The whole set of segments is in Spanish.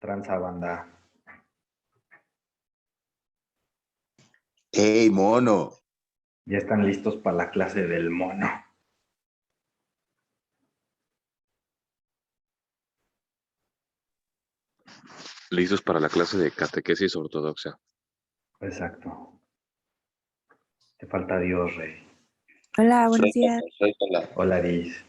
Tranza banda. ¡Hey, mono! Ya están listos para la clase del mono. Listos para la clase de catequesis ortodoxa. Exacto. Te falta Dios, Rey. Hola, buenos días. Hola, Liz.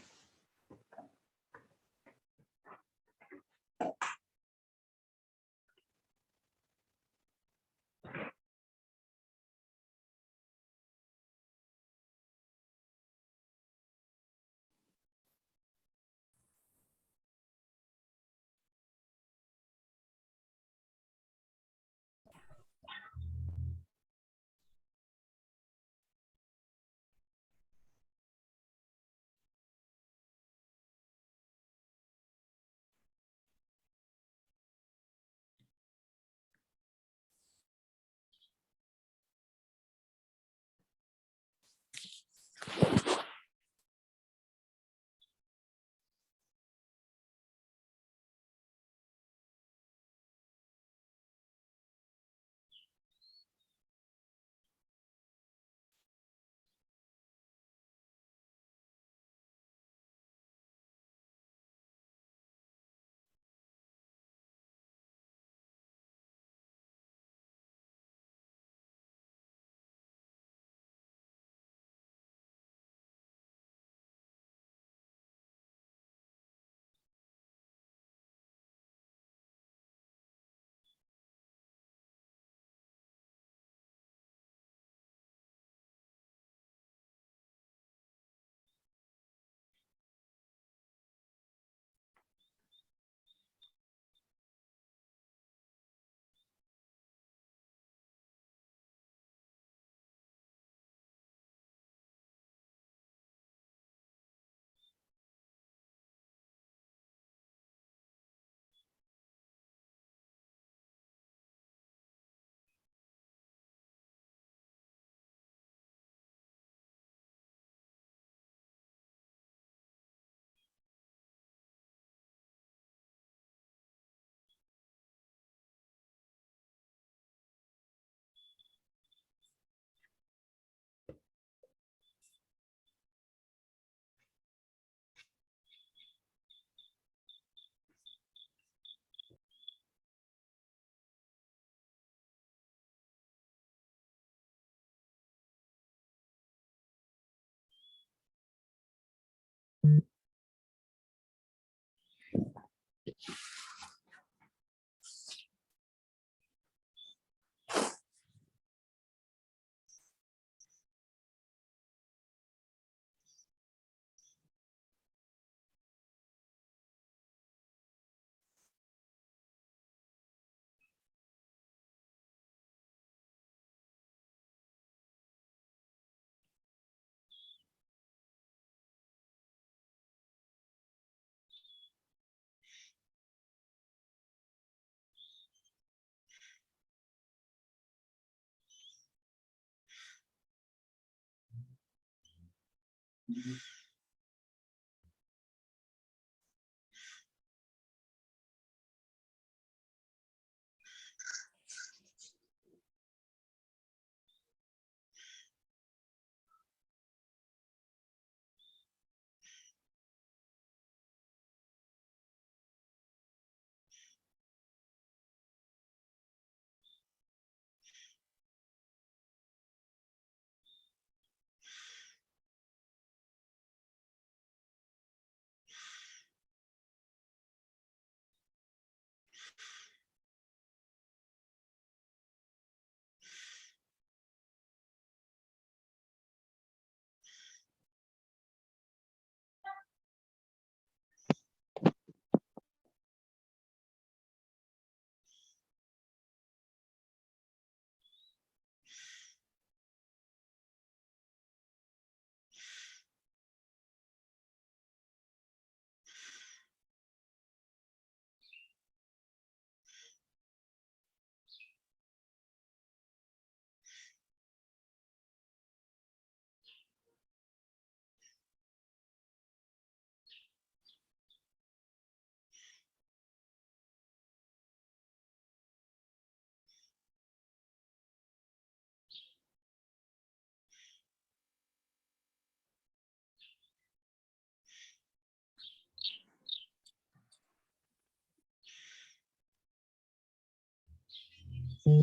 No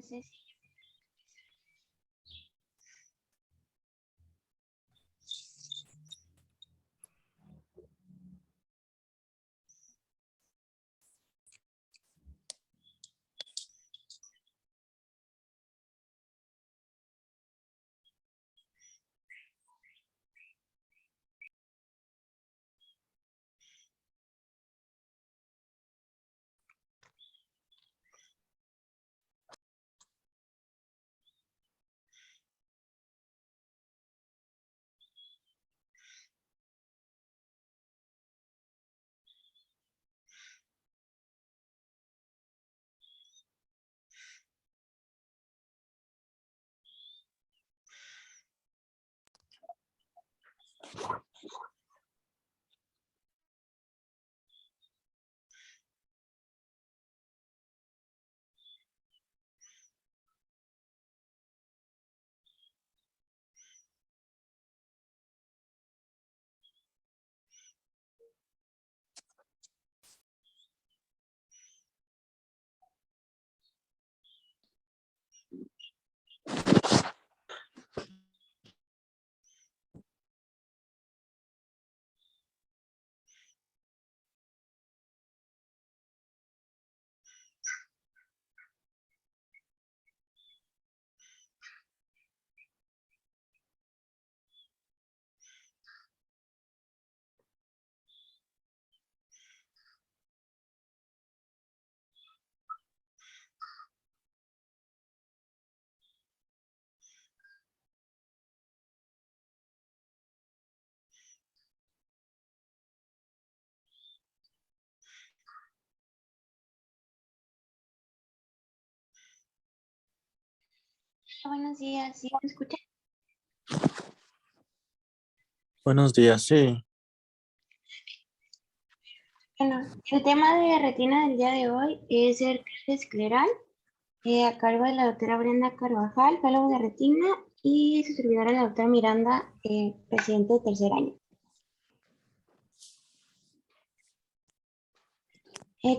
sé si... Buenos días, ¿sí me escuchan? Buenos días, sí. Bueno, el tema de retina del día de hoy es el cáncer escleral, a cargo de la doctora Brenda Carvajal, fellow de retina, y su servidora, la doctora Miranda, presidente de tercer año.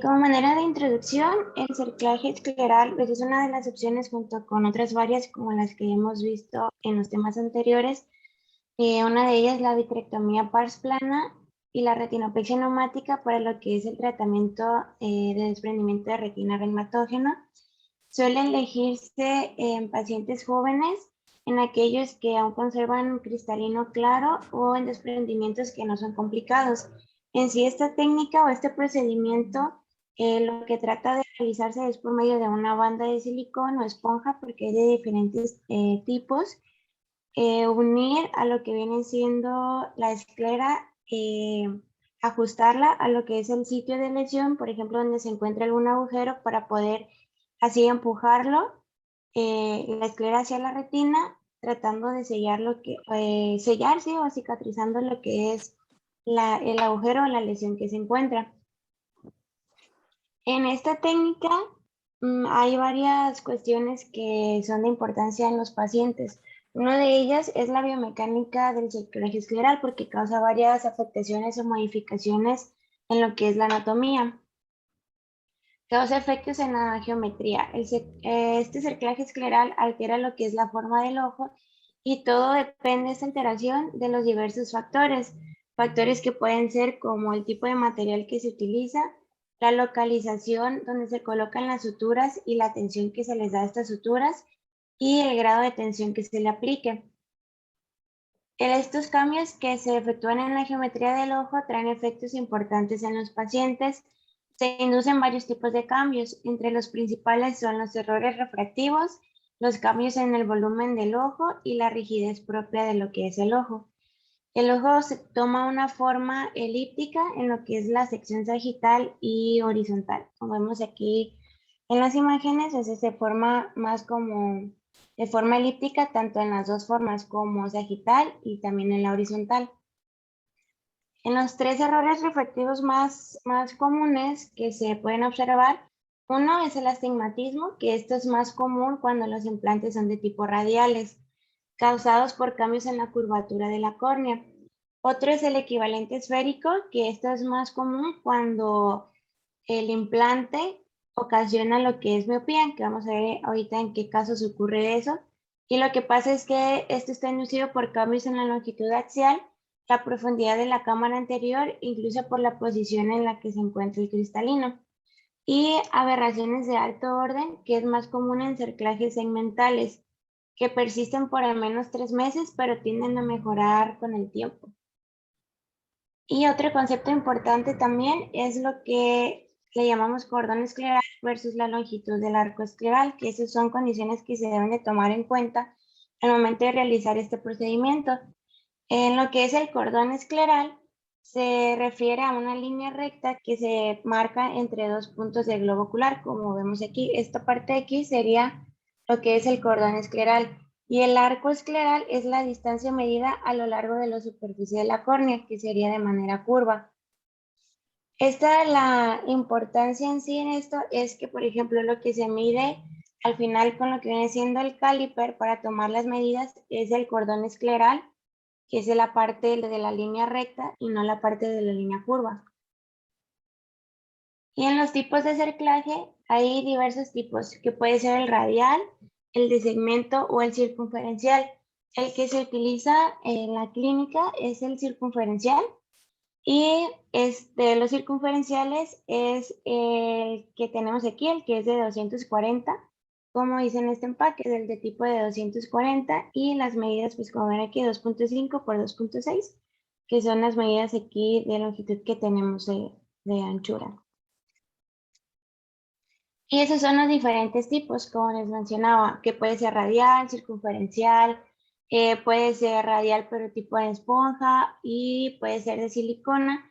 Como manera de introducción, el cerclaje escleral pues, es una de las opciones junto con otras varias como las que hemos visto en los temas anteriores. Una de ellas es la vitrectomía pars plana y la retinopexia neumática para lo que es el tratamiento de desprendimiento de retina reumatógena. Suele elegirse en pacientes jóvenes, en aquellos que aún conservan un cristalino claro o en desprendimientos que no son complicados. En sí, esta técnica o este procedimiento lo que trata de realizarse es por medio de una banda de silicón o esponja, porque hay de diferentes tipos. Unir a lo que viene siendo la esclera, ajustarla a lo que es el sitio de lesión, por ejemplo, donde se encuentra algún agujero para poder así empujarlo, la esclera hacia la retina, tratando de sellar lo que, sellarse o cicatrizando lo que es el agujero o la lesión que se encuentra. En esta técnica hay varias cuestiones que son de importancia en los pacientes. Una de ellas es la biomecánica del cerclaje escleral porque causa varias afectaciones o modificaciones en lo que es la anatomía. Causa efectos en la geometría. Este cerclaje escleral altera lo que es la forma del ojo y todo depende de esta alteración de los diversos factores. Factores que pueden ser como el tipo de material que se utiliza, la localización donde se colocan las suturas y la tensión que se les da a estas suturas y el grado de tensión que se le aplique. Estos cambios que se efectúan en la geometría del ojo traen efectos importantes en los pacientes. Se inducen varios tipos de cambios. Entre los principales son los errores refractivos, los cambios en el volumen del ojo y la rigidez propia de lo que es el ojo. El ojo se toma una forma elíptica en lo que es la sección sagital y horizontal. Como vemos aquí en las imágenes, se forma más como de forma elíptica, tanto en las dos formas como sagital y también en la horizontal. En los tres errores refractivos más comunes que se pueden observar, uno es el astigmatismo, que esto es más común cuando los implantes son de tipo radiales, causados por cambios en la curvatura de la córnea. Otro es el equivalente esférico, que esto es más común cuando el implante ocasiona lo que es miopía, que vamos a ver ahorita en qué casos ocurre eso. Y lo que pasa es que esto está inducido por cambios en la longitud axial, la profundidad de la cámara anterior, incluso por la posición en la que se encuentra el cristalino. Y aberraciones de alto orden, que es más común en cerclajes segmentales, que persisten por al menos 3 meses, pero tienden a mejorar con el tiempo. Y otro concepto importante también es lo que le llamamos cordón escleral versus la longitud del arco escleral, que esas son condiciones que se deben de tomar en cuenta al momento de realizar este procedimiento. En lo que es el cordón escleral, se refiere a una línea recta que se marca entre dos puntos del globo ocular, como vemos aquí. Esta parte de aquí sería lo que es el cordón escleral. Y el arco escleral es la distancia medida a lo largo de la superficie de la córnea, que sería de manera curva. La importancia en sí en esto es que, por ejemplo, lo que se mide al final con lo que viene siendo el caliper para tomar las medidas es el cordón escleral, que es la parte de la línea recta y no la parte de la línea curva. Y en los tipos de cerclaje hay diversos tipos, que puede ser el radial, el de segmento o el circunferencial. El que se utiliza en la clínica es el circunferencial y los circunferenciales es el que tenemos aquí, el que es de 240, como dice en este empaque, del de tipo de 240 y las medidas, pues como ven aquí, 2.5 por 2.6, que son las medidas aquí de longitud que tenemos de anchura. Y esos son los diferentes tipos, como les mencionaba, que puede ser radial, circunferencial, puede ser radial pero tipo de esponja y puede ser de silicona.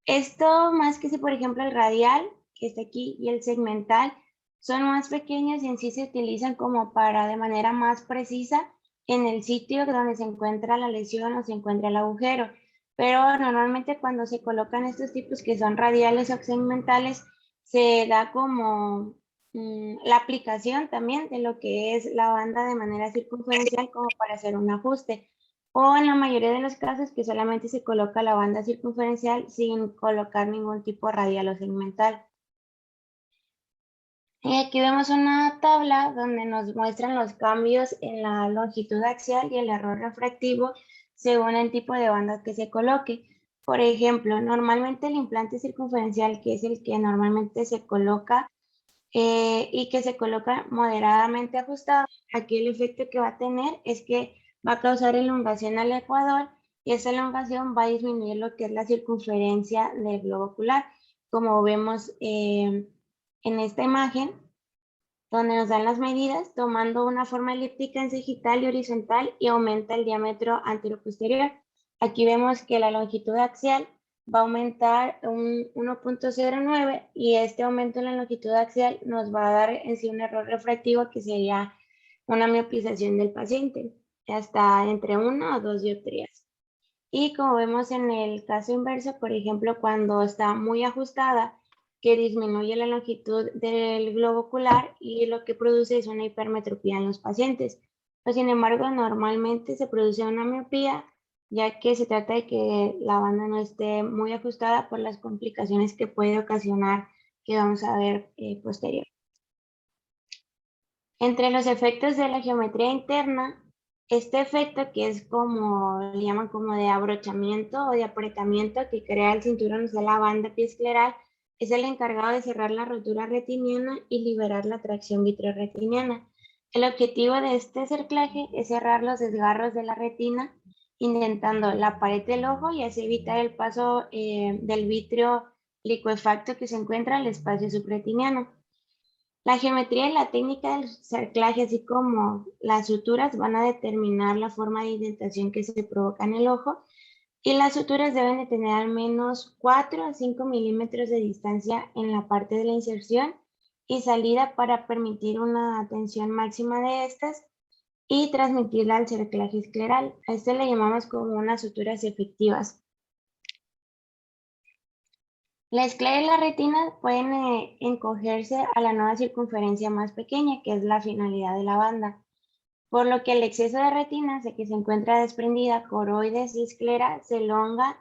Esto más que si, por ejemplo, el radial, que está aquí, y el segmental, son más pequeños y en sí se utilizan como para de manera más precisa en el sitio donde se encuentra la lesión o se encuentra el agujero. Pero normalmente cuando se colocan estos tipos que son radiales o segmentales, se da como la aplicación también de lo que es la banda de manera circunferencial como para hacer un ajuste. O en la mayoría de los casos que solamente se coloca la banda circunferencial sin colocar ningún tipo radial o segmental. Y aquí vemos una tabla donde nos muestran los cambios en la longitud axial y el error refractivo según el tipo de banda que se coloque. Por ejemplo, normalmente el implante circunferencial, que es el que normalmente se coloca y que se coloca moderadamente ajustado, aquí el efecto que va a tener es que va a causar elongación al ecuador y esa elongación va a disminuir lo que es la circunferencia del globo ocular, como vemos en esta imagen, donde nos dan las medidas tomando una forma elíptica en sagital y horizontal y aumenta el diámetro anteroposterior. Aquí vemos que la longitud axial va a aumentar un 1.09 y este aumento en la longitud axial nos va a dar en sí un error refractivo que sería una miopización del paciente, hasta entre 1 o 2 dioptrías. Y como vemos en el caso inverso, por ejemplo, cuando está muy ajustada, que disminuye la longitud del globo ocular y lo que produce es una hipermetropía en los pacientes. Pero, sin embargo, normalmente se produce una miopía, ya que se trata de que la banda no esté muy ajustada por las complicaciones que puede ocasionar, que vamos a ver posterior. Entre los efectos de la geometría interna, este efecto que es como, le llaman como de abrochamiento o de apretamiento que crea el cinturón de la banda epiescleral, es el encargado de cerrar la rotura retiniana y liberar la tracción vitreoretiniana. El objetivo de este cerclaje es cerrar los desgarros de la retina, indentando la pared del ojo y así evitar el paso del vítreo licuefacto que se encuentra en el espacio subretiniano. La geometría y la técnica del cerclaje, así como las suturas, van a determinar la forma de indentación que se provoca en el ojo y las suturas deben de tener al menos 4 a 5 milímetros de distancia en la parte de la inserción y salida para permitir una tensión máxima de estas y transmitirla al cerclaje escleral. A esto le llamamos como unas suturas efectivas. La esclera y la retina pueden encogerse a la nueva circunferencia más pequeña, que es la finalidad de la banda, por lo que el exceso de retina que se encuentra desprendida, coroides y esclera se elonga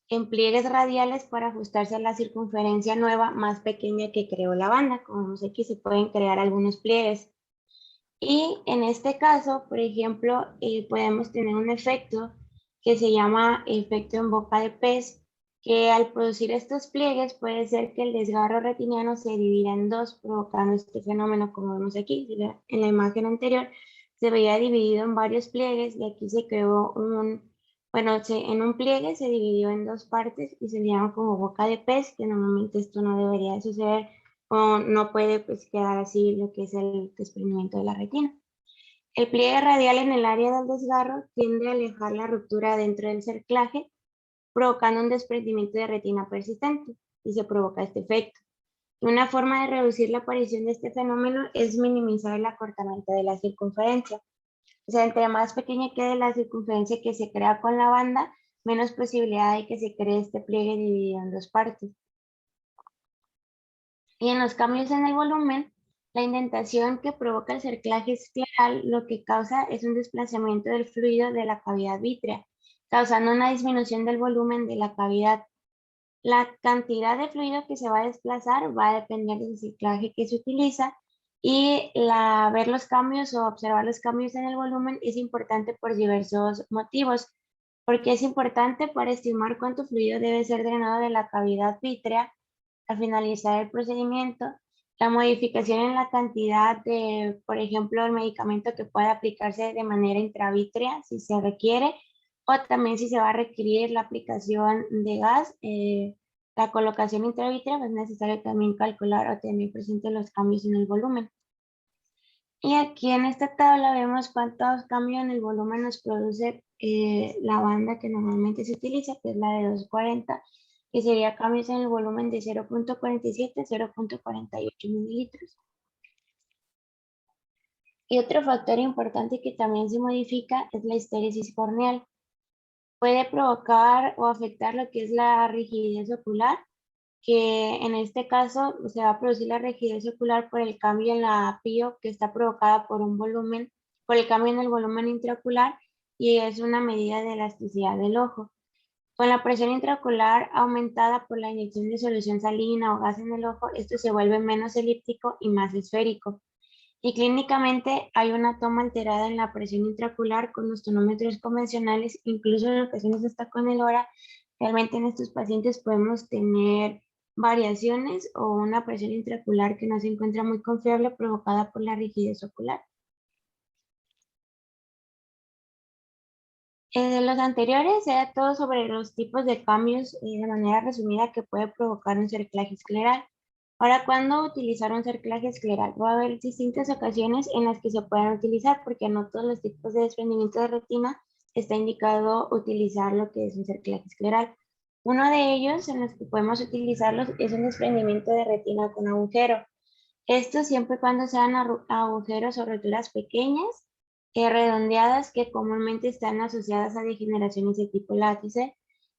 en pliegues radiales para ajustarse a la circunferencia nueva más pequeña que creó la banda. Como vemos aquí, se pueden crear algunos pliegues. Y en este caso, por ejemplo, podemos tener un efecto que se llama efecto en boca de pez, que al producir estos pliegues puede ser que el desgarro retiniano se divida en dos, provocando este fenómeno como vemos aquí. En la imagen anterior se veía dividido en varios pliegues y aquí se creó en un pliegue se dividió en dos partes y se llama como boca de pez, que normalmente esto no debería de suceder o no puede pues quedar así lo que es el desprendimiento de la retina. El pliegue radial en el área del desgarro tiende a alejar la ruptura dentro del cerclaje, provocando un desprendimiento de retina persistente y se provoca este efecto. Una forma de reducir la aparición de este fenómeno es minimizar el acortamiento de la circunferencia. O sea, entre más pequeña quede la circunferencia que se crea con la banda, menos posibilidad hay que se cree este pliegue dividido en dos partes. Y en los cambios en el volumen, la indentación que provoca el cerclaje escleral lo que causa es un desplazamiento del fluido de la cavidad vítrea, causando una disminución del volumen de la cavidad. La cantidad de fluido que se va a desplazar va a depender del cerclaje que se utiliza y ver los cambios o observar los cambios en el volumen es importante por diversos motivos, porque es importante para estimar cuánto fluido debe ser drenado de la cavidad vítrea al finalizar el procedimiento, la modificación en la cantidad de, por ejemplo, el medicamento que puede aplicarse de manera intravítrea si se requiere, o también si se va a requerir la aplicación de gas, la colocación intravítrea, es necesario también calcular o tener presente los cambios en el volumen. Y aquí en esta tabla vemos cuántos cambios en el volumen nos produce la banda que normalmente se utiliza, que es la de 240, que sería cambios en el volumen de 0.47 a 0.48 mililitros. Y otro factor importante que también se modifica es la histéresis corneal. Puede provocar o afectar lo que es la rigidez ocular, que en este caso se va a producir la rigidez ocular por el cambio en la PIO que está provocada por por el cambio en el volumen intraocular y es una medida de elasticidad del ojo. Con la presión intraocular aumentada por la inyección de solución salina o gas en el ojo, esto se vuelve menos elíptico y más esférico. Y clínicamente hay una toma alterada en la presión intraocular con los tonómetros convencionales, incluso en ocasiones hasta con el hora. Realmente en estos pacientes podemos tener variaciones o una presión intraocular que no se encuentra muy confiable provocada por la rigidez ocular. De los anteriores era todo sobre los tipos de cambios de manera resumida que puede provocar un cerclaje escleral. Ahora, ¿cuándo utilizar un cerclaje escleral? Va a haber distintas ocasiones en las que se pueden utilizar porque no todos los tipos de desprendimiento de retina está indicado utilizar lo que es un cerclaje escleral. Uno de ellos en los que podemos utilizarlos es un desprendimiento de retina con agujero. Esto siempre y cuando sean agujeros o roturas pequeñas redondeadas que comúnmente están asociadas a degeneraciones de tipo látice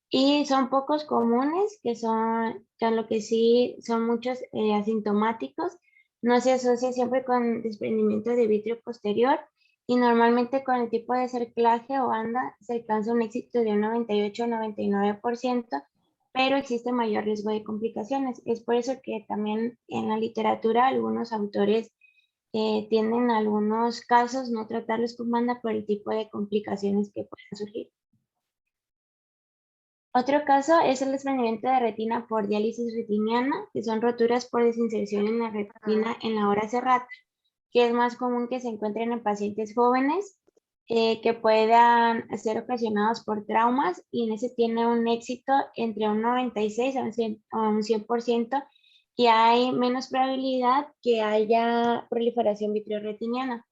y son pocos comunes, que lo que sí son muchos asintomáticos, no se asocia siempre con desprendimiento de vítreo posterior y normalmente con el tipo de cerclaje o banda se alcanza un éxito de un 98 o 99%, pero existe mayor riesgo de complicaciones. Es por eso que también en la literatura algunos autores tienden en algunos casos no tratarlos con banda por el tipo de complicaciones que pueden surgir. Otro caso es el desprendimiento de retina por diálisis retiniana, que son roturas por desinserción en la retina en la hora cerrada, que es más común que se encuentren en pacientes jóvenes que puedan ser ocasionados por traumas y en ese tiene un éxito entre un 96 a un 100% y hay menos probabilidad que haya proliferación vitreoretiniana.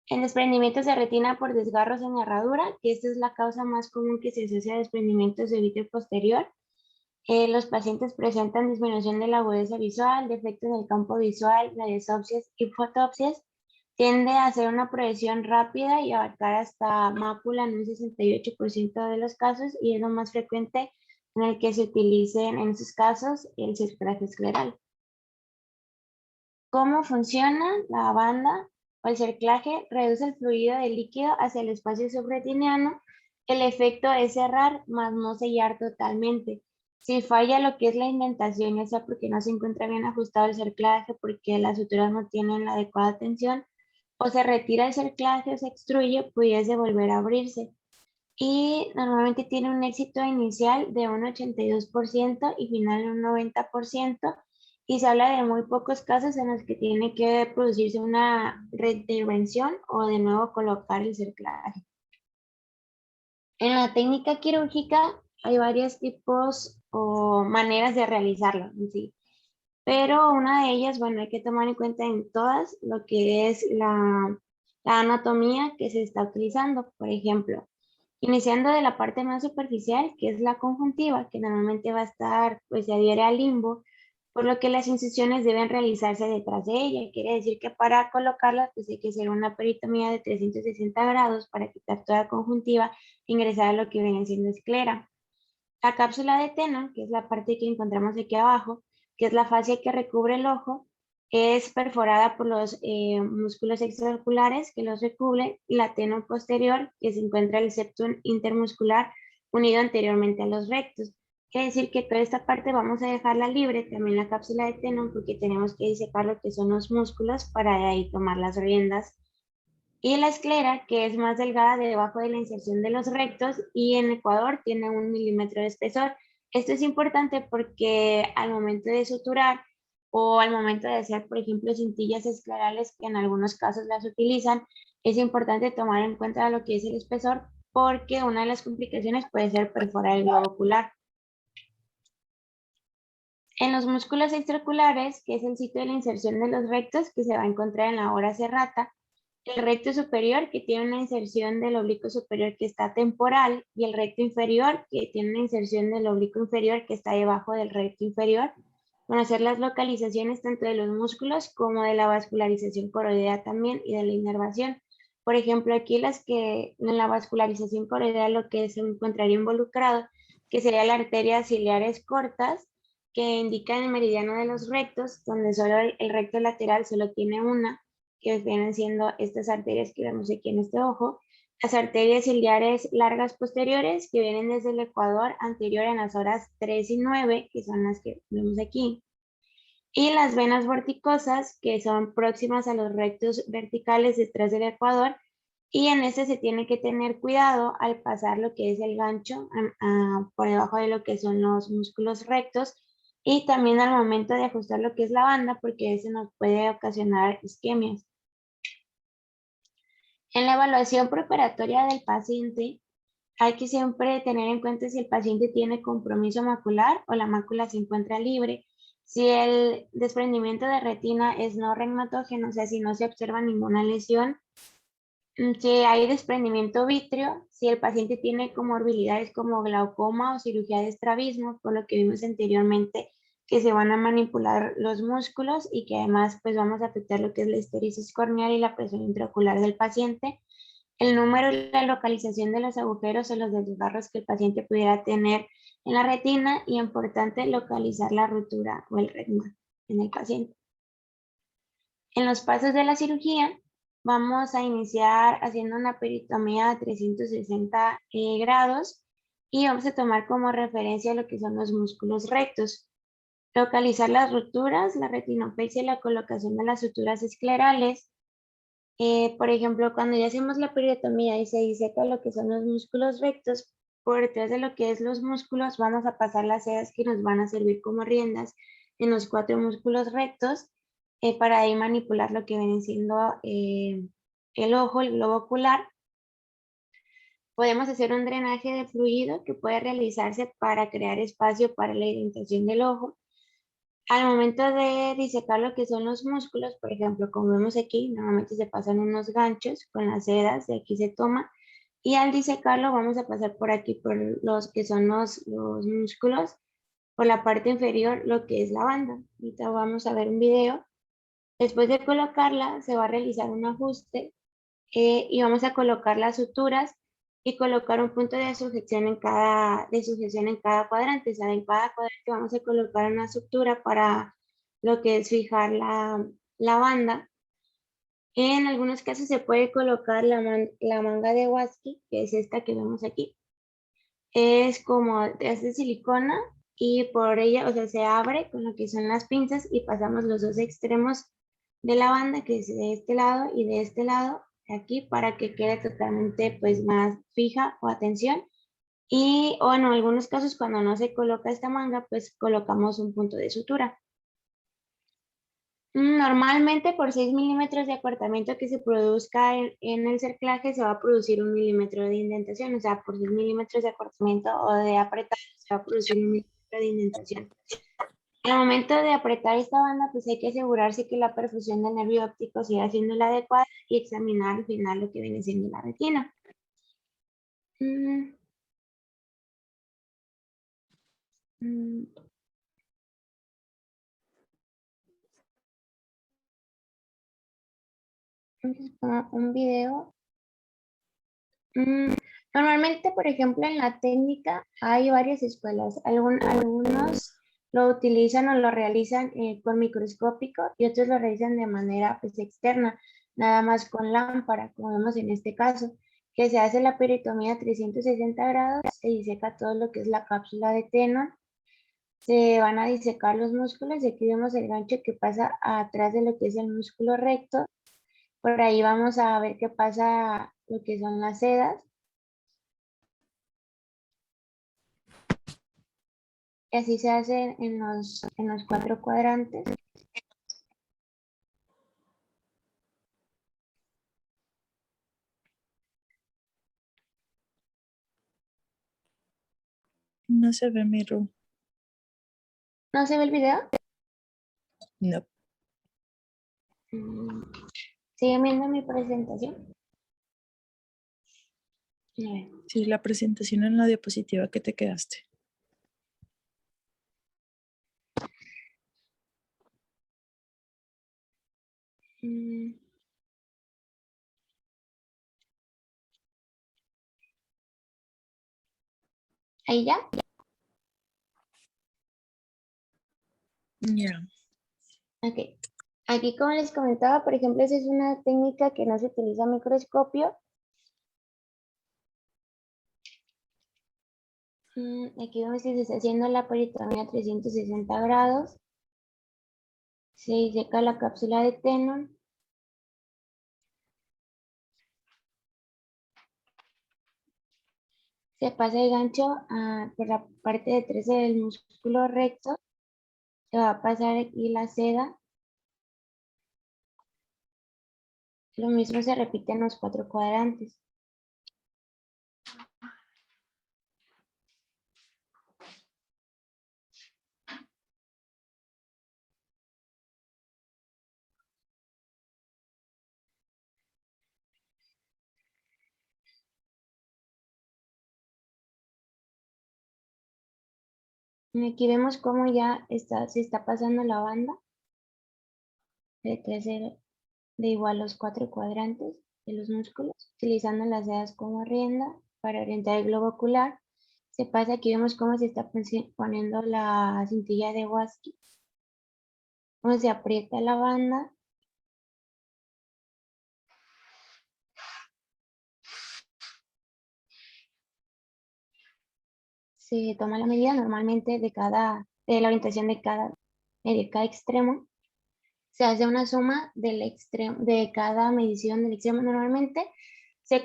En desprendimientos de retina por desgarros en herradura, que esta es la causa más común que se asocia a desprendimientos de vítreo posterior, los pacientes presentan disminución de la agudeza visual, defectos en el campo visual, radiosopsias y fotopsias. Tiende a hacer una progresión rápida y abarcar hasta mácula en un 68% de los casos y es lo más frecuente en el que se utilicen en esos casos el cerclaje escleral. ¿Cómo funciona la banda o el cerclaje? Reduce el fluido de líquido hacia el espacio subretiniano El efecto es cerrar, más no sellar totalmente. Si falla lo que es la indentación, ya sea porque no se encuentra bien ajustado el cerclaje, porque las suturas no tienen la adecuada tensión, o se retira el cerclaje o se extruye, pudiese volver a abrirse. Y normalmente tiene un éxito inicial de un 82% y final de un 90%. Y se habla de muy pocos casos en los que tiene que producirse una reintervención o de nuevo colocar el cerclaje. En la técnica quirúrgica hay varios tipos o maneras de realizarlo en sí, pero una de ellas, bueno, hay que tomar en cuenta en todas lo que es la anatomía que se está utilizando. Por ejemplo, iniciando de la parte más superficial, que es la conjuntiva, que normalmente va a estar, pues se adhiere al limbo, por lo que las incisiones deben realizarse detrás de ella. Quiere decir que para colocarlas, pues hay que hacer una peritomía de 360 grados para quitar toda conjuntiva e ingresar a lo que viene siendo esclera. La cápsula de Tenon, que es la parte que encontramos aquí abajo, que es la fascia que recubre el ojo, es perforada por los músculos extraoculares que los recubre y la tenon posterior, que se encuentra el septum intermuscular unido anteriormente a los rectos. Quiere decir que toda esta parte vamos a dejarla libre, también la cápsula de Tenon, porque tenemos que disecar lo que son los músculos para de ahí tomar las riendas. Y la esclera, que es más delgada debajo de la inserción de los rectos y en Ecuador tiene 1 milímetro de espesor. Esto es importante porque al momento de suturar o al momento de hacer, por ejemplo, cintillas esclerales, que en algunos casos las utilizan, es importante tomar en cuenta lo que es el espesor porque una de las complicaciones puede ser perforar el globo ocular. En los músculos extraoculares, que es el sitio de la inserción de los rectos, que se va a encontrar en la hora serrata, el recto superior, que tiene una inserción del oblicuo superior que está temporal, y el recto inferior, que tiene una inserción del oblicuo inferior que está debajo del recto inferior. Conocer las localizaciones tanto de los músculos como de la vascularización coroidea también y de la inervación. Por ejemplo, aquí las que en la vascularización coroidea lo que se encontraría involucrado, que sería la arteria ciliares cortas, que indica el meridiano de los rectos, donde solo el recto lateral solo tiene una, que vienen siendo estas arterias que vemos aquí en este ojo, las arterias ciliares largas posteriores que vienen desde el ecuador anterior en las horas 3 y 9, que son las que vemos aquí, y las venas vorticosas que son próximas a los rectos verticales detrás del ecuador, y en este se tiene que tener cuidado al pasar lo que es el gancho por debajo de lo que son los músculos rectos, y también al momento de ajustar lo que es la banda, porque ese nos puede ocasionar isquemias. En la evaluación preparatoria del paciente, hay que siempre tener en cuenta si el paciente tiene compromiso macular o la mácula se encuentra libre. Si el desprendimiento de retina es no reumatógeno, o sea, si no se observa ninguna lesión, si hay desprendimiento vítreo, si el paciente tiene comorbilidades como glaucoma o cirugía de estrabismo, por lo que vimos anteriormente, que se van a manipular los músculos y que además pues vamos a afectar lo que es la esterisis corneal y la presión intraocular del paciente. El número y la localización de los agujeros o los desgarros que el paciente pudiera tener en la retina, y importante localizar la rotura o el retina en el paciente. En los pasos de la cirugía, vamos a iniciar haciendo una peritomía de 360 grados y vamos a tomar como referencia lo que son los músculos rectos. Localizar las roturas, la retinopexia y la colocación de las suturas esclerales. Por ejemplo, cuando ya hacemos la peritomía y se diseca lo que son los músculos rectos, por detrás de lo que es los músculos vamos a pasar las sedas que nos van a servir como riendas en los 4 músculos rectos para ahí manipular lo que viene siendo el ojo, el globo ocular. Podemos hacer un drenaje de fluido que puede realizarse para crear espacio para la indentación del ojo. Al momento de disecar lo que son los músculos, por ejemplo, como vemos aquí, normalmente se pasan unos ganchos con las sedas, de aquí se toma, y al disecarlo vamos a pasar por aquí, por los que son los músculos, por la parte inferior, lo que es la banda. Ahorita vamos a ver un video. Después de colocarla, se va a realizar un ajuste y vamos a colocar las suturas y colocar un punto de sujeción en cada cuadrante. O sea, en cada cuadrante vamos a colocar una sutura para lo que es fijar la banda. En algunos casos se puede colocar la manga de Waski, que es esta que vemos aquí. Es de silicona y por ella, o sea, se abre con lo que son las pinzas y pasamos los dos extremos de la banda, que es de este lado y de este lado, aquí, para que quede totalmente pues más fija o a tensión. Y o en algunos casos cuando no se coloca esta manga, pues colocamos un punto de sutura. Normalmente por 6 milímetros de acortamiento que se produzca en el cerclaje se va a producir 1 milímetro de indentación, o sea, por 6 milímetros de acortamiento o de apretar se va a producir 1 milímetro de indentación. Al momento de apretar esta banda, pues hay que asegurarse que la perfusión del nervio óptico siga siendo la adecuada y examinar al final lo que viene siendo la retina. Mm, mm. Entonces, un video. Normalmente, por ejemplo, en la técnica hay varias escuelas. Algunos lo utilizan o lo realizan con microscópico y otros lo realizan de manera pues, externa, nada más con lámpara, como vemos en este caso, que se hace la peritomía a 360 grados, se diseca todo lo que es la cápsula de Tenon, se van a disecar los músculos y aquí vemos el gancho que pasa atrás de lo que es el músculo recto. Por ahí vamos a ver qué pasa lo que son las sedas. Y así se hace en los 4 cuadrantes. No se ve mi room. ¿No se ve el video? No. ¿Siguen viendo mi presentación? A ver. Sí, la presentación en la diapositiva que te quedaste. ¿Ahí ya? Ya. Ok. Aquí, como les comentaba, por ejemplo, esa es una técnica que no se utiliza microscopio. Aquí vemos que se está haciendo la peritomía a 360 grados. Se diseca la cápsula de Tenon. Se pasa el gancho por la parte de atrás del músculo recto. Se va a pasar aquí la seda. Lo mismo se repite en los 4 cuadrantes. Aquí vemos cómo ya se está pasando la banda detrás de igual los 4 cuadrantes de los músculos, utilizando las sedas como rienda para orientar el globo ocular. Se pasa, aquí vemos cómo se está poniendo la cintilla de Waski, cómo se aprieta la banda. Se toma la medida normalmente de la orientación de cada extremo. Se hace una suma de cada medición del extremo. Normalmente se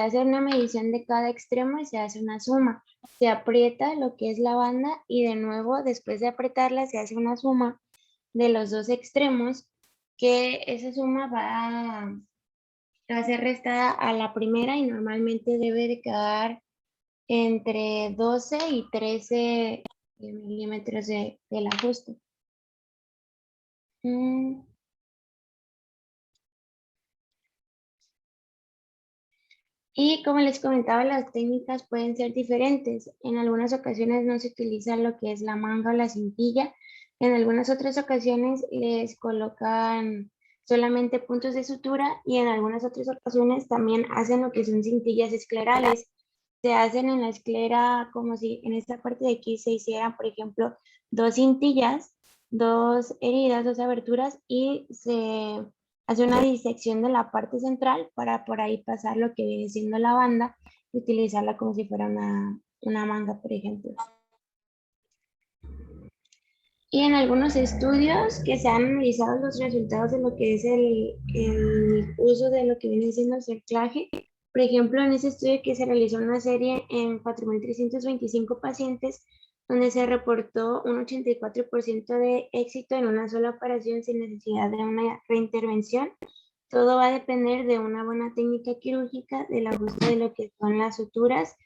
hace una medición de cada extremo y se hace una suma. Se aprieta lo que es la banda y de nuevo, después de apretarla, se hace una suma de los dos extremos, que esa suma va a ser restada a la primera y normalmente debe de quedar entre 12 y 13 milímetros del ajuste. Y como les comentaba, las técnicas pueden ser diferentes. En algunas ocasiones no se utiliza lo que es la manga o la cintilla. En algunas otras ocasiones les colocan solamente puntos de sutura y en algunas otras ocasiones también hacen lo que son cintillas esclerales. Se hacen en la esclera como si en esta parte de aquí se hicieran, por ejemplo, 2 cintillas, 2 heridas, 2 aberturas y se hace una disección de la parte central para por ahí pasar lo que viene siendo la banda y utilizarla como si fuera una manga, por ejemplo. Y en algunos estudios que se han analizado los resultados de lo que es el uso de lo que viene siendo el cerclaje, por ejemplo, en ese estudio que se realizó una serie en 4.325 pacientes, donde se reportó un 84% de éxito en una sola operación sin necesidad de una reintervención. Todo va a depender de una buena técnica quirúrgica, del ajuste de lo que son las suturas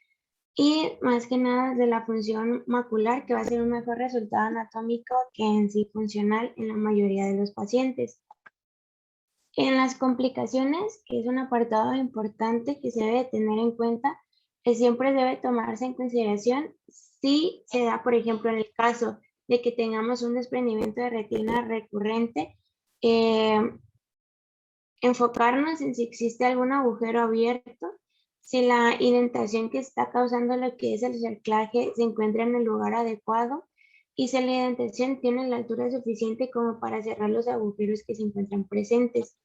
y más que nada de la función macular, que va a ser un mejor resultado anatómico que en sí funcional en la mayoría de los pacientes. En las complicaciones, que es un apartado importante que se debe tener en cuenta, que siempre debe tomarse en consideración si se da, por ejemplo, en el caso de que tengamos un desprendimiento de retina recurrente, enfocarnos en si existe algún agujero abierto, si la indentación que está causando lo que es el cerclaje se encuentra en el lugar adecuado y si la indentación tiene la altura suficiente como para cerrar los agujeros que se encuentran presentes.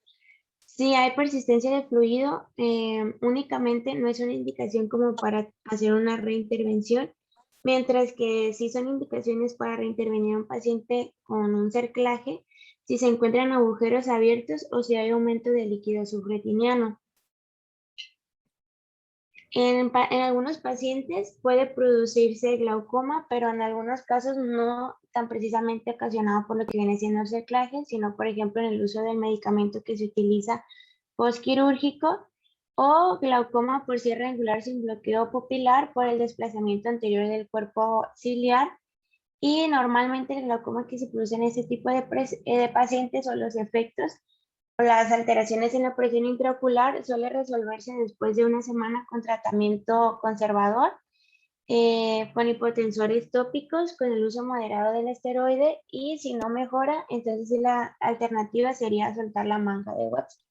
Si hay persistencia de fluido, únicamente no es una indicación como para hacer una reintervención, mientras que sí son indicaciones para reintervenir a un paciente con un cerclaje si se encuentran agujeros abiertos o si hay aumento de líquido subretiniano. En algunos pacientes puede producirse glaucoma, pero en algunos casos no tan precisamente ocasionado por lo que viene siendo el cerclaje, sino por ejemplo en el uso del medicamento que se utiliza postquirúrgico o glaucoma por cierre angular sin bloqueo pupilar por el desplazamiento anterior del cuerpo ciliar. Y normalmente el glaucoma que se produce en este tipo de pacientes o los efectos o las alteraciones en la presión intraocular suele resolverse después de una semana con tratamiento conservador, con hipotensores tópicos, con el uso moderado del esteroide y si no mejora, entonces la alternativa sería soltar la manga de Watson.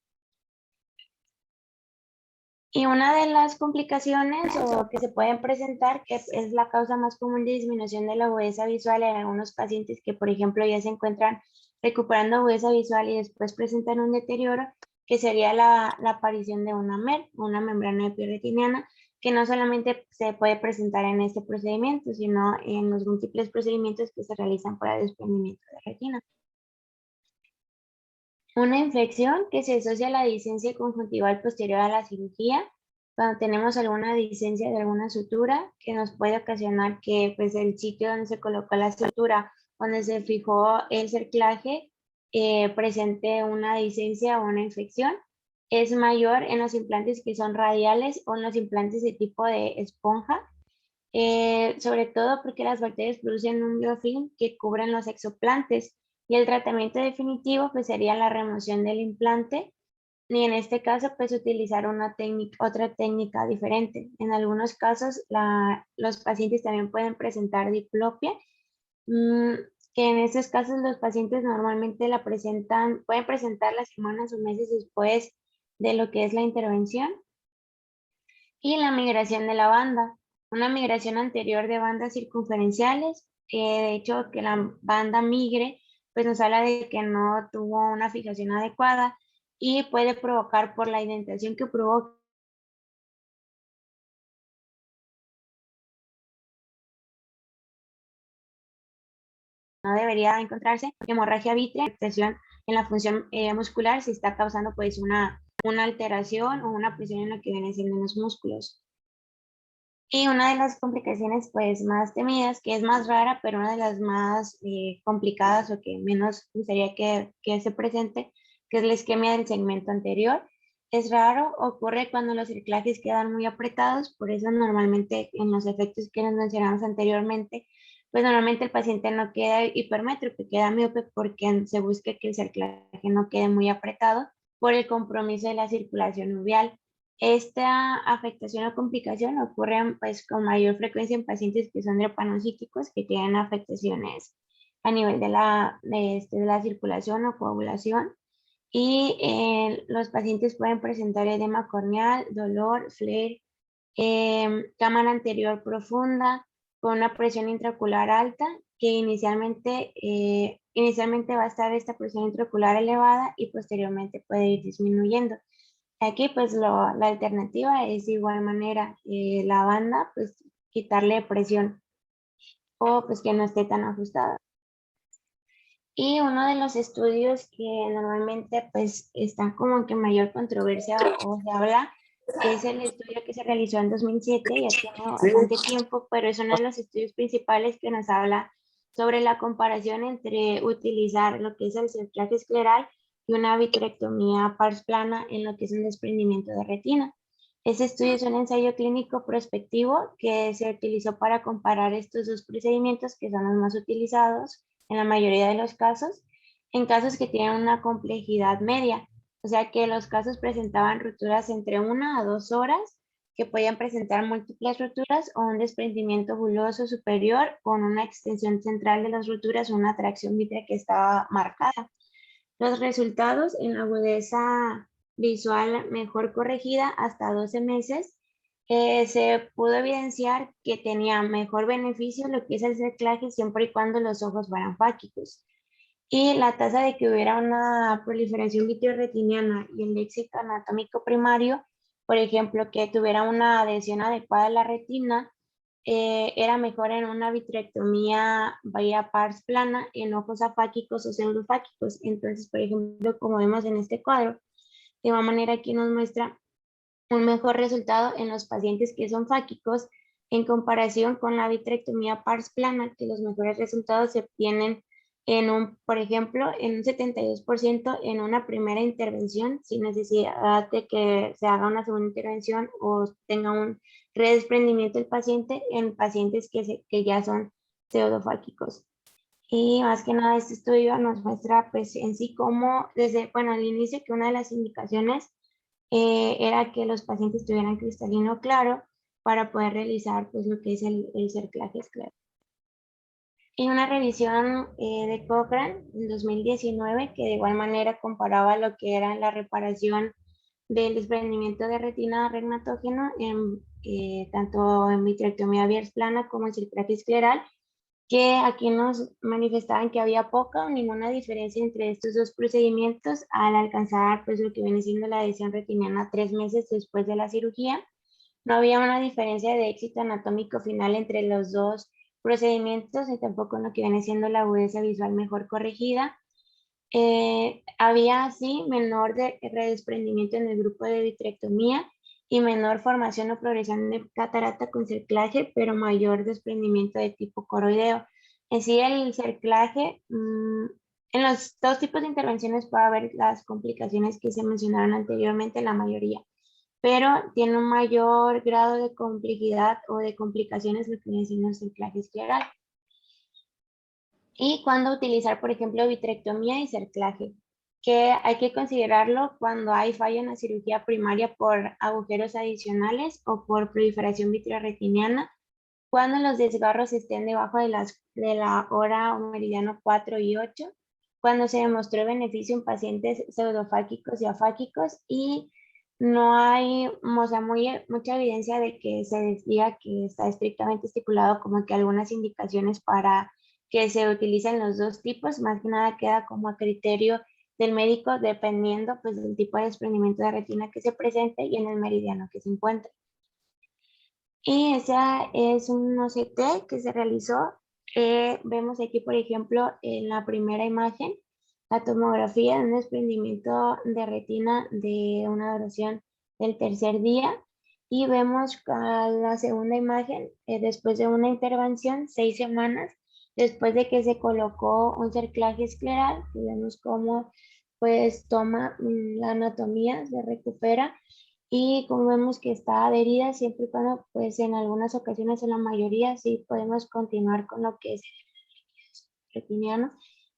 Y una de las complicaciones o que se pueden presentar, que es la causa más común de disminución de la agudeza visual en algunos pacientes que, por ejemplo, ya se encuentran recuperando agudeza visual y después presentan un deterioro, que sería la aparición de una MER, una membrana epirretiniana, que no solamente se puede presentar en este procedimiento, sino en los múltiples procedimientos que se realizan para el desprendimiento de retina. Una infección que se asocia a la discencia conjuntival posterior a la cirugía, cuando tenemos alguna discencia de alguna sutura que nos puede ocasionar que pues, el sitio donde se colocó la sutura, donde se fijó el cerclaje, presente una discencia o una infección. Es mayor en los implantes que son radiales o en los implantes de tipo de esponja, sobre todo porque las bacterias producen un biofilm que cubren los exoplantes. Y el tratamiento definitivo pues sería la remoción del implante y en este caso pues utilizar otra técnica diferente. En algunos casos los pacientes también pueden presentar diplopia, que en estos casos los pacientes normalmente pueden presentarla semanas o meses después de lo que es la intervención. Y la migración de la banda, una migración anterior de bandas circunferenciales, de hecho que la banda migre pues nos habla de que no tuvo una fijación adecuada y puede provocar por la indentación que provoca no debería encontrarse hemorragia vítrea, afectación en la función muscular si está causando pues una alteración o una presión en lo que viene siendo los músculos. Y una de las complicaciones pues más temidas, que es más rara, pero una de las más complicadas o que menos gustaría que se presente, que es la isquemia del segmento anterior. Es raro, ocurre cuando los cerclajes quedan muy apretados, por eso normalmente en los efectos que nos mencionamos anteriormente, pues normalmente el paciente no queda hipermétrope, queda miope porque se busca que el cerclaje no quede muy apretado por el compromiso de la circulación uveal. Esta afectación o complicación ocurre pues, con mayor frecuencia en pacientes que son drepanocíticos, que tienen afectaciones a nivel de la circulación o coagulación. Y los pacientes pueden presentar edema corneal, dolor, flare, cámara anterior profunda, con una presión intraocular alta, que inicialmente inicialmente va a estar esta presión intraocular elevada y posteriormente puede ir disminuyendo. Aquí pues la alternativa es de igual manera la banda, pues quitarle presión o pues que no esté tan ajustada. Y uno de los estudios que normalmente pues está como que mayor controversia o se habla es el estudio que se realizó en 2007, ya tiene bastante tiempo, pero es uno de los estudios principales que nos habla sobre la comparación entre utilizar lo que es el cerclaje escleral y una vitrectomía pars plana en lo que es un desprendimiento de retina. Este estudio es un ensayo clínico prospectivo que se utilizó para comparar estos dos procedimientos que son los más utilizados en la mayoría de los casos, en casos que tienen una complejidad media, o sea que los casos presentaban rupturas entre 1 a 2 horas, que podían presentar múltiples rupturas o un desprendimiento buloso superior con una extensión central de las rupturas o una atracción vitrea que estaba marcada. Los resultados en la agudeza visual mejor corregida hasta 12 meses, se pudo evidenciar que tenía mejor beneficio lo que es el cerclaje siempre y cuando los ojos fueran fáquicos. Y la tasa de que hubiera una proliferación vitreoretiniana y el éxito anatómico primario, por ejemplo, que tuviera una adhesión adecuada a la retina, era mejor en una vitrectomía vía pars plana en ojos afáquicos o pseudofáquicos. Entonces, por ejemplo, como vemos en este cuadro, de igual manera aquí nos muestra un mejor resultado en los pacientes que son fáquicos en comparación con la vitrectomía pars plana, que los mejores resultados se obtienen en un, por ejemplo, en un 72% en una primera intervención, sin necesidad de que se haga una segunda intervención o tenga un redesprendimiento del paciente en pacientes que ya son pseudofáquicos. Y más que nada este estudio nos muestra pues en sí cómo desde, bueno, al inicio que una de las indicaciones era que los pacientes tuvieran cristalino claro para poder realizar pues lo que es el cerclaje escleral. Y una revisión de Cochrane en 2019 que de igual manera comparaba lo que era la reparación del desprendimiento de retina regnatógeno en, tanto en vitrectomía biers plana como en cerclaje escleral, que aquí nos manifestaban que había poca o ninguna diferencia entre estos dos procedimientos al alcanzar pues lo que viene siendo la adhesión retiniana 3 meses después de la cirugía. No había una diferencia de éxito anatómico final entre los dos procedimientos y tampoco en lo que viene siendo la agudeza visual mejor corregida. Había así menor redesprendimiento en el grupo de vitrectomía y menor formación o progresión de catarata con cerclaje, pero mayor desprendimiento de tipo coroideo. En sí, el cerclaje, en los dos tipos de intervenciones puede haber las complicaciones que se mencionaron anteriormente, la mayoría, pero tiene un mayor grado de complejidad o de complicaciones lo que viene siendo el cerclaje escleral. Y cuando utilizar, por ejemplo, vitrectomía y cerclaje, que hay que considerarlo cuando hay fallo en la cirugía primaria por agujeros adicionales o por proliferación vitreoretiniana, cuando los desgarros estén debajo de la hora o meridiano 4 y 8, cuando se demostró beneficio en pacientes pseudofáquicos y afáquicos y no hay, o sea, mucha evidencia de que se diga que está estrictamente estipulado como que algunas indicaciones para que se utilicen los dos tipos, más que nada queda como a criterio del médico dependiendo pues del tipo de desprendimiento de retina que se presente y en el meridiano que se encuentre. Y esa es un OCT que se realizó. Vemos aquí, por ejemplo, en la primera imagen, la tomografía de un desprendimiento de retina de una duración del tercer día. Y vemos la segunda imagen, después de una intervención, 6 semanas, después de que se colocó un cerclaje escleral, vemos cómo pues toma la anatomía, se recupera y como vemos que está adherida siempre y cuando pues en algunas ocasiones, en la mayoría, sí podemos continuar con lo que es el retiniano,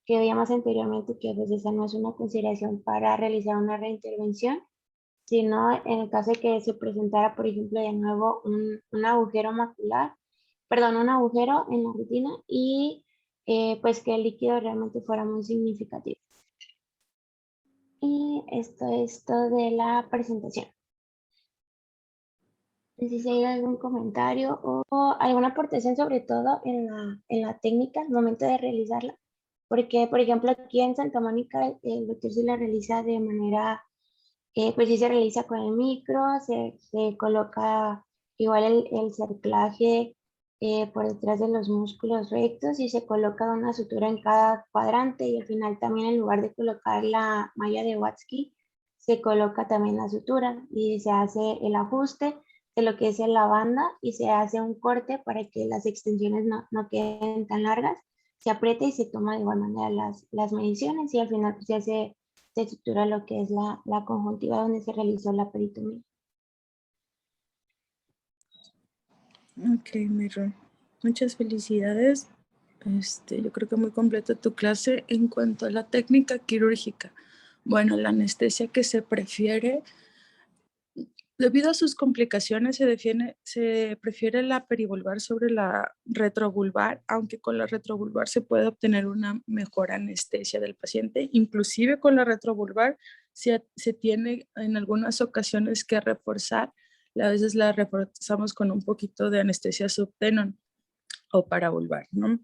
que veíamos anteriormente que pues esa no es una consideración para realizar una reintervención, sino en el caso de que se presentara, por ejemplo, de nuevo un agujero macular, perdón, un agujero en la retina y pues que el líquido realmente fuera muy significativo. Y esto es todo de la presentación. Si hay algún comentario o alguna aportación sobre todo en la técnica al momento de realizarla. porque, por ejemplo, aquí en Santa Mónica el doctor sí la realiza de manera, pues sí se realiza con el micro, se coloca igual el cerclaje por detrás de los músculos rectos y se coloca una sutura en cada cuadrante y al final también en lugar de colocar la malla de Watzke, se coloca también la sutura y se hace el ajuste de lo que es la banda y se hace un corte para que las extensiones no queden tan largas. Se aprieta y se toma de igual manera las mediciones y al final pues, se estructura lo que es la conjuntiva donde se realizó la peritomía. Ok, Mirro. Muchas felicidades. Yo creo que muy completa tu clase en cuanto a la técnica quirúrgica. Bueno, la anestesia que se prefiere, debido a sus complicaciones, se prefiere la perivulvar sobre la retrovulvar, aunque con la retrovulvar se puede obtener una mejor anestesia del paciente. Inclusive con la retrovulvar se tiene en algunas ocasiones que reforzar. A veces la reforzamos con un poquito de anestesia subtenon o paravulvar, ¿no?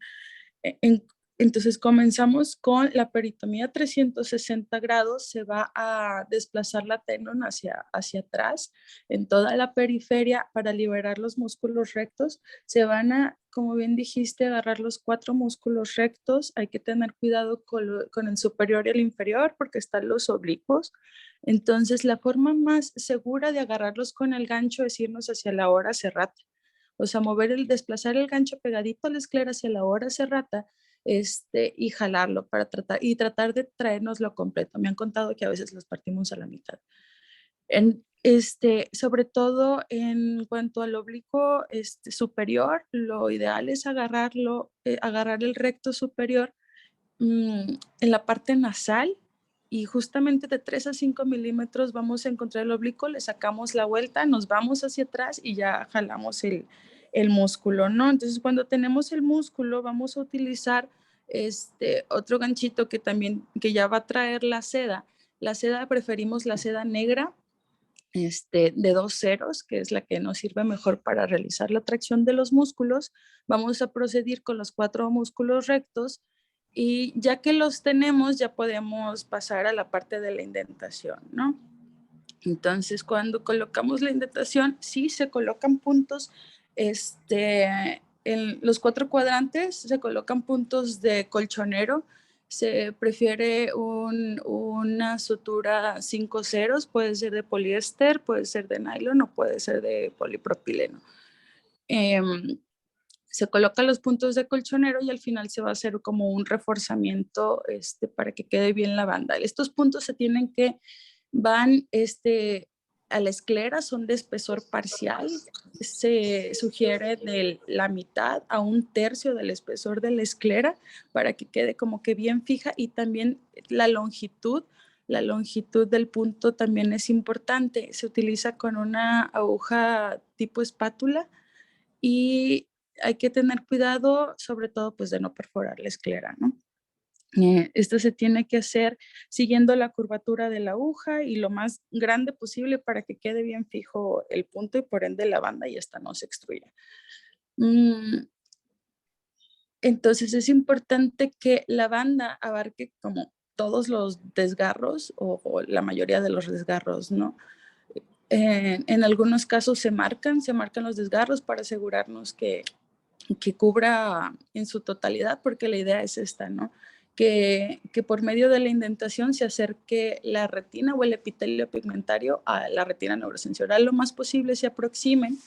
Entonces comenzamos con la peritomía 360 grados, se va a desplazar la tenon hacia atrás en toda la periferia para liberar los músculos rectos. Se van a, como bien dijiste, agarrar los 4 músculos rectos. Hay que tener cuidado con el superior y el inferior porque están los oblicuos. Entonces la forma más segura de agarrarlos con el gancho es irnos hacia la hora serrata. O sea, desplazar el gancho pegadito a la esclera hacia la hora serrata y jalarlo para tratar de traérnoslo completo. Me han contado que a veces los partimos a la mitad. Sobre todo en cuanto al oblicuo superior, lo ideal es agarrar el recto superior en la parte nasal y justamente de 3 a 5 milímetros vamos a encontrar el oblicuo, le sacamos la vuelta, nos vamos hacia atrás y ya jalamos el músculo, ¿no? Entonces, cuando tenemos el músculo, vamos a utilizar otro ganchito que ya va a traer la seda. La seda, preferimos la seda negra, de 2 ceros, que es la que nos sirve mejor para realizar la tracción de los músculos. Vamos a proceder con los 4 músculos rectos y ya que los tenemos, ya podemos pasar a la parte de la indentación, ¿no? Entonces, cuando colocamos la indentación, sí se colocan puntos, en los 4 cuadrantes se colocan puntos de colchonero. Se prefiere una sutura 5 ceros, puede ser de poliéster, puede ser de nylon o puede ser de polipropileno. Se colocan los puntos de colchonero y al final se va a hacer como un reforzamiento para que quede bien la banda. Estos puntos van a la esclera, son de espesor parcial. Se sugiere de la mitad a 1/3 del espesor de la esclera para que quede como que bien fija y también la longitud del punto también es importante. Se utiliza con una aguja tipo espátula y hay que tener cuidado, sobre todo, pues de no perforar la esclera, ¿no? Esto se tiene que hacer siguiendo la curvatura de la aguja y lo más grande posible para que quede bien fijo el punto y por ende la banda y esta no se extruya. Entonces es importante que la banda abarque como todos los desgarros o la mayoría de los desgarros, ¿no? En algunos casos se marcan los desgarros para asegurarnos que cubra en su totalidad, porque la idea es esta, ¿no? Que por medio de la indentación se acerque la retina o el epitelio pigmentario a la retina neurosensorial lo más posible, se aproximen,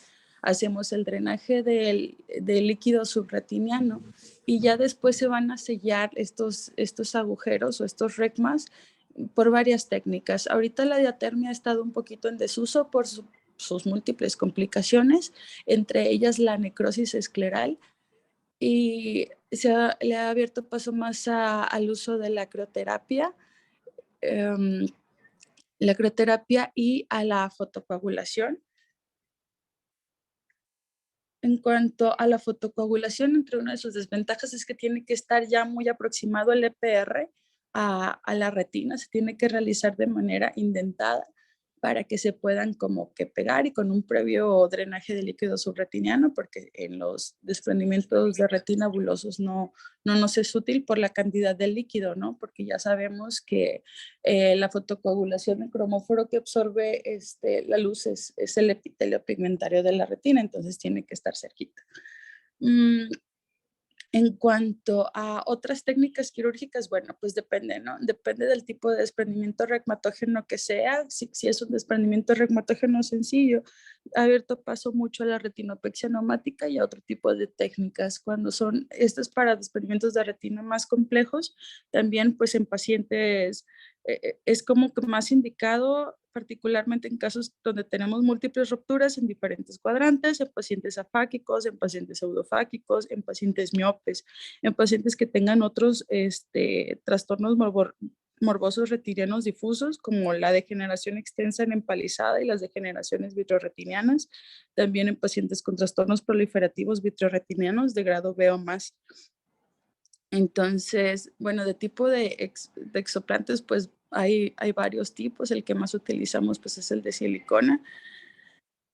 hacemos el drenaje del líquido subretiniano y ya después se van a sellar estos agujeros o estos regmas por varias técnicas. Ahorita la diatermia ha estado un poquito en desuso por sus múltiples complicaciones, entre ellas la necrosis escleral, y le ha abierto paso más al uso de la crioterapia y a la fotocoagulación. En cuanto a la fotocoagulación, entre una de sus desventajas es que tiene que estar ya muy aproximado el EPR a la retina, se tiene que realizar de manera indentada para que se puedan como que pegar y con un previo drenaje de líquido subretiniano, porque en los desprendimientos de retina bulosos no nos es útil por la cantidad de líquido, ¿no? Porque ya sabemos que la fotocoagulación del cromóforo que absorbe la luz es el epitelio pigmentario de la retina, entonces tiene que estar cerquita. En cuanto a otras técnicas quirúrgicas, bueno, pues depende, ¿no? Depende del tipo de desprendimiento regmatógeno que sea. Si es un desprendimiento regmatógeno sencillo, abierto paso mucho a la retinopexia neumática y a otro tipo de técnicas. Cuando son estas para desprendimientos de retina más complejos, también pues en pacientes es como que más indicado, particularmente en casos donde tenemos múltiples rupturas en diferentes cuadrantes, en pacientes afáquicos, en pacientes pseudofáquicos, en pacientes miopes, en pacientes que tengan otros trastornos morbosos retinianos difusos, como la degeneración extensa en empalizada y las degeneraciones vitrorretinianas, también en pacientes con trastornos proliferativos vitrorretinianos de grado B o más. Entonces, bueno, de tipo de exoplantes, pues hay varios tipos. El que más utilizamos pues es el de silicona.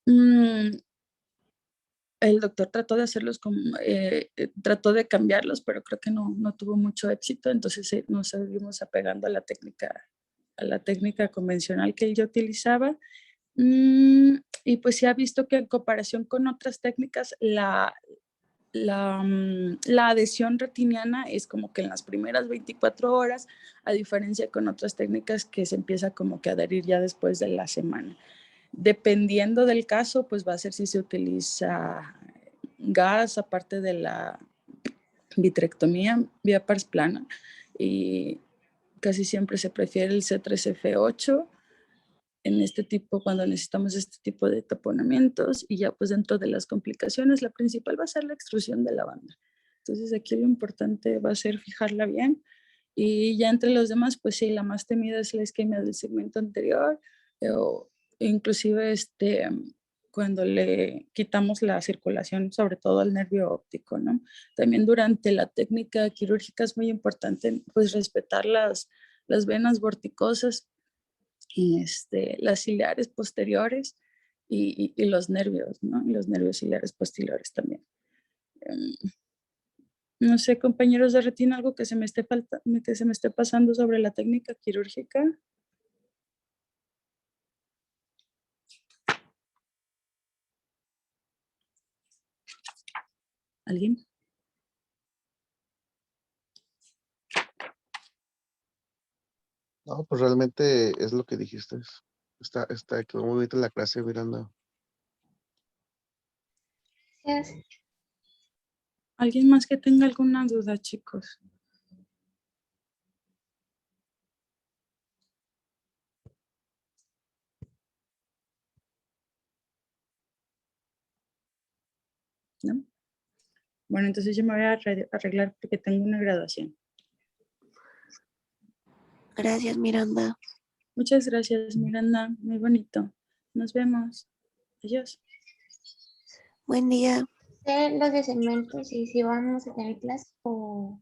El doctor trató de hacerlos trató de cambiarlos, pero creo que no tuvo mucho éxito. Entonces nos seguimos apegando a la técnica convencional que él ya utilizaba. Y pues se ha visto que en comparación con otras técnicas, la adhesión retiniana es como que en las primeras 24 horas, a diferencia con otras técnicas que se empieza como que a adherir ya después de la semana. Dependiendo del caso, pues va a ser si se utiliza gas, aparte de la vitrectomía vía pars plana, y casi siempre se prefiere el C3F8 en este tipo, cuando necesitamos este tipo de taponamientos, y ya pues dentro de las complicaciones, la principal va a ser la extrusión de la banda. Entonces aquí lo importante va a ser fijarla bien, y ya entre los demás, pues sí, la más temida es la isquemia del segmento anterior, o inclusive cuando le quitamos la circulación, sobre todo al nervio óptico, ¿no? También durante la técnica quirúrgica es muy importante pues respetar las venas vorticosas y las ciliares posteriores y los nervios, ¿no? Y los nervios ciliares posteriores también. No sé, compañeros de retina, algo que se me esté pasando sobre la técnica quirúrgica. ¿Alguien? No, pues realmente es lo que dijiste. Quedó muy bonita la clase, Miranda. Gracias. ¿Alguien más que tenga alguna duda, chicos? ¿No? Bueno, entonces yo me voy a arreglar porque tengo una graduación. Gracias, Miranda. Muchas gracias, Miranda. Muy bonito. Nos vemos. Adiós. Buen día. Los de segmentos y si vamos a tener clase o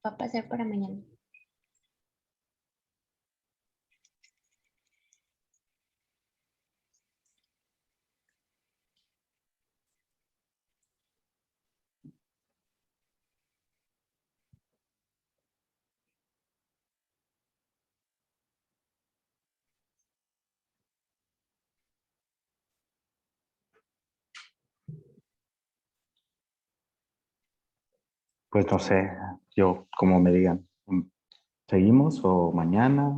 va a pasar para mañana. Pues no sé, yo como me digan, ¿seguimos o mañana?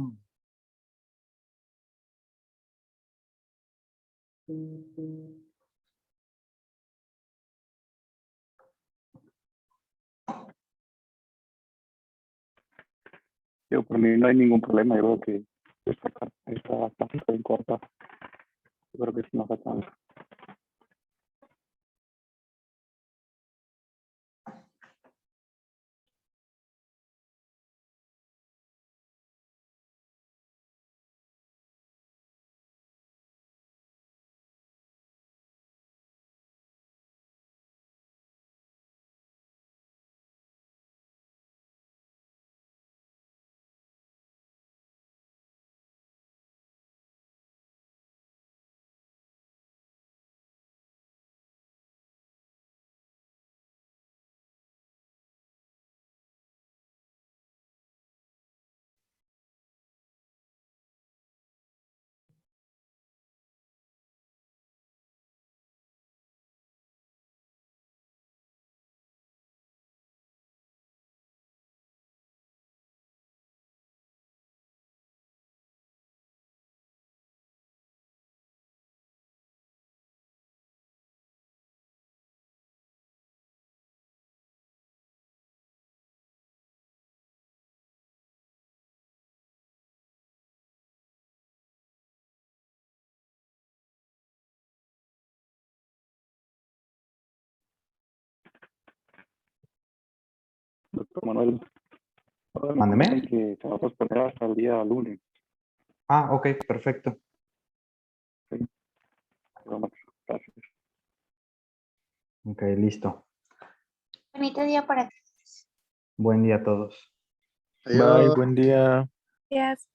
Yo por mí no hay ningún problema, yo creo que esta clase está bien corta. Yo creo que sí nos alcanza. Manuel. Mándeme. Que se va a posponer hasta el día lunes. Ah, ok, perfecto. Gracias. Ok, listo. Bonito día para ti. Buen día a todos. Bye, Adiós. buen día. Gracias.